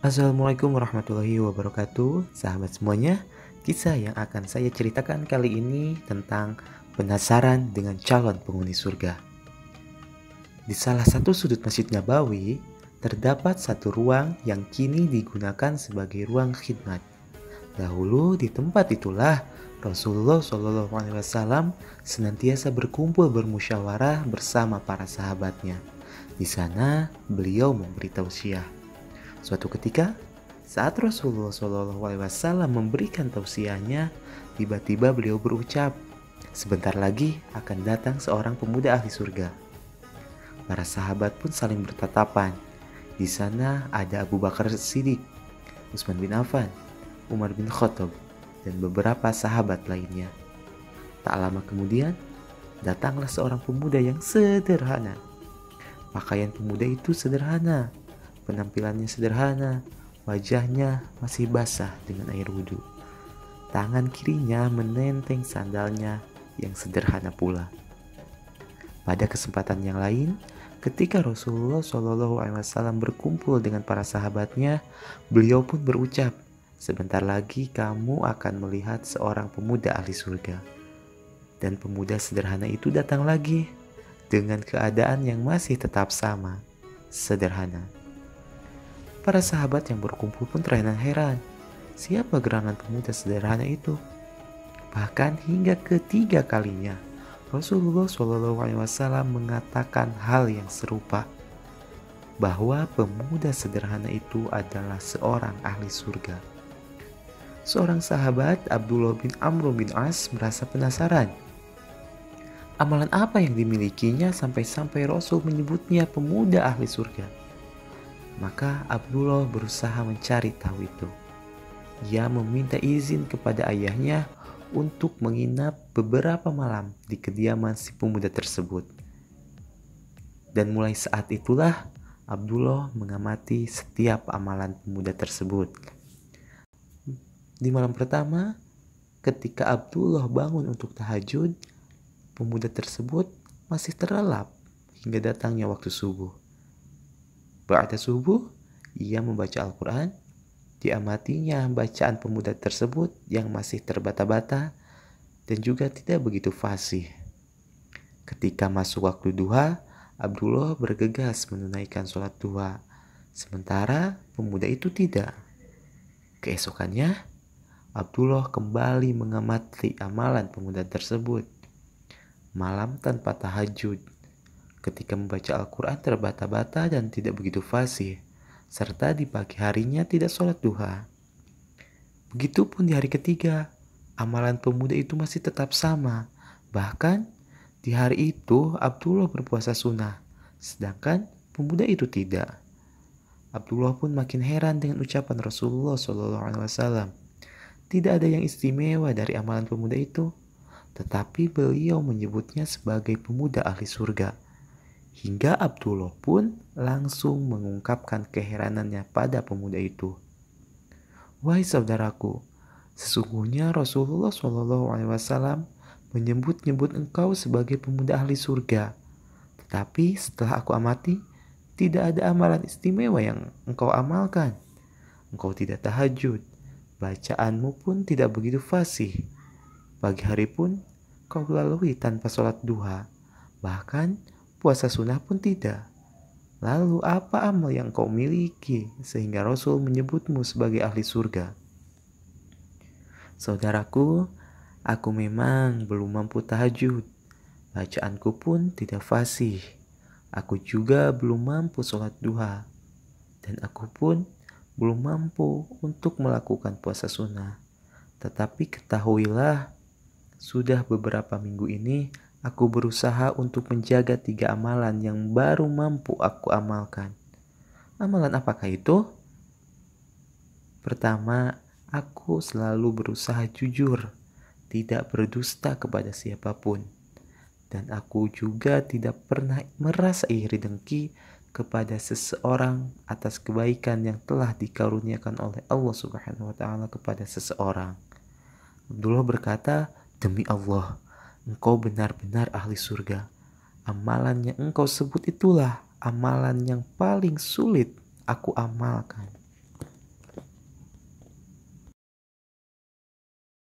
Assalamualaikum warahmatullahi wabarakatuh. Sahabat semuanya, kisah yang akan saya ceritakan kali ini tentang penasaran dengan calon penghuni surga. Di salah satu sudut Masjid Nabawi, terdapat satu ruang yang kini digunakan sebagai ruang khidmat. Dahulu di tempat itulah Rasulullah SAW senantiasa berkumpul bermusyawarah bersama para sahabatnya. Di sana beliau memberi tausiah. Suatu ketika, saat Rasulullah SAW memberikan tausiahnya, tiba-tiba beliau berucap, "Sebentar lagi akan datang seorang pemuda ahli surga." Para sahabat pun saling bertatapan. Di sana ada Abu Bakar Siddiq, Utsman bin Affan, Umar bin Khattab, dan beberapa sahabat lainnya. Tak lama kemudian, datanglah seorang pemuda yang sederhana. Pakaian pemuda itu sederhana, penampilannya sederhana, wajahnya masih basah dengan air wudhu. Tangan kirinya menenteng sandalnya yang sederhana pula. Pada kesempatan yang lain, ketika Rasulullah SAW berkumpul dengan para sahabatnya, beliau pun berucap, "Sebentar lagi kamu akan melihat seorang pemuda ahli surga." Dan pemuda sederhana itu datang lagi dengan keadaan yang masih tetap sama, sederhana. Para sahabat yang berkumpul pun terheran-heran. Siapa gerangan pemuda sederhana itu? Bahkan hingga ketiga kalinya, Rasulullah SAW mengatakan hal yang serupa, bahwa pemuda sederhana itu adalah seorang ahli surga. Seorang sahabat, Abdullah bin Amr bin As, merasa penasaran. Amalan apa yang dimilikinya sampai-sampai Rasul menyebutnya pemuda ahli surga? Maka Abdullah berusaha mencari tahu itu. Ia meminta izin kepada ayahnya untuk menginap beberapa malam di kediaman si pemuda tersebut. Dan mulai saat itulah Abdullah mengamati setiap amalan pemuda tersebut. Di malam pertama, ketika Abdullah bangun untuk tahajud, pemuda tersebut masih terlelap hingga datangnya waktu subuh. Ba'da subuh, ia membaca Al-Quran. Diamatinya bacaan pemuda tersebut yang masih terbata-bata dan juga tidak begitu fasih. Ketika masuk waktu duha, Abdullah bergegas menunaikan sholat duha, sementara pemuda itu tidak. Keesokannya, Abdullah kembali mengamati amalan pemuda tersebut. Malam tanpa tahajud, ketika membaca Al-Quran terbata-bata dan tidak begitu fasih, serta di pagi harinya tidak sholat duha. Begitupun di hari ketiga, amalan pemuda itu masih tetap sama. Bahkan di hari itu Abdullah berpuasa sunnah, sedangkan pemuda itu tidak. Abdullah pun makin heran dengan ucapan Rasulullah SAW. Tidak ada yang istimewa dari amalan pemuda itu, tetapi beliau menyebutnya sebagai pemuda ahli surga. Hingga Abdullah pun langsung mengungkapkan keheranannya pada pemuda itu. "Wahai saudaraku, sesungguhnya Rasulullah SAW menyebut-nyebut engkau sebagai pemuda ahli surga. Tetapi setelah aku amati, tidak ada amalan istimewa yang engkau amalkan. Engkau tidak tahajud, bacaanmu pun tidak begitu fasih. Pagi hari pun kau lalui tanpa sholat duha, bahkan puasa sunnah pun tidak. Lalu apa amal yang kau miliki sehingga Rasul menyebutmu sebagai ahli surga?" "Saudaraku, aku memang belum mampu tahajud. Bacaanku pun tidak fasih. Aku juga belum mampu sholat duha. Dan aku pun belum mampu untuk melakukan puasa sunnah. Tetapi ketahuilah, sudah beberapa minggu ini aku berusaha untuk menjaga 3 amalan yang baru mampu aku amalkan." "Amalan apakah itu?" "Pertama, aku selalu berusaha jujur, tidak berdusta kepada siapapun. Dan aku juga tidak pernah merasa iri dengki kepada seseorang atas kebaikan yang telah dikaruniakan oleh Allah Subhanahu wa Ta'ala kepada seseorang." Abdullah berkata, "Demi Allah, engkau benar-benar ahli surga. Amalan yang engkau sebut itulah amalan yang paling sulit aku amalkan."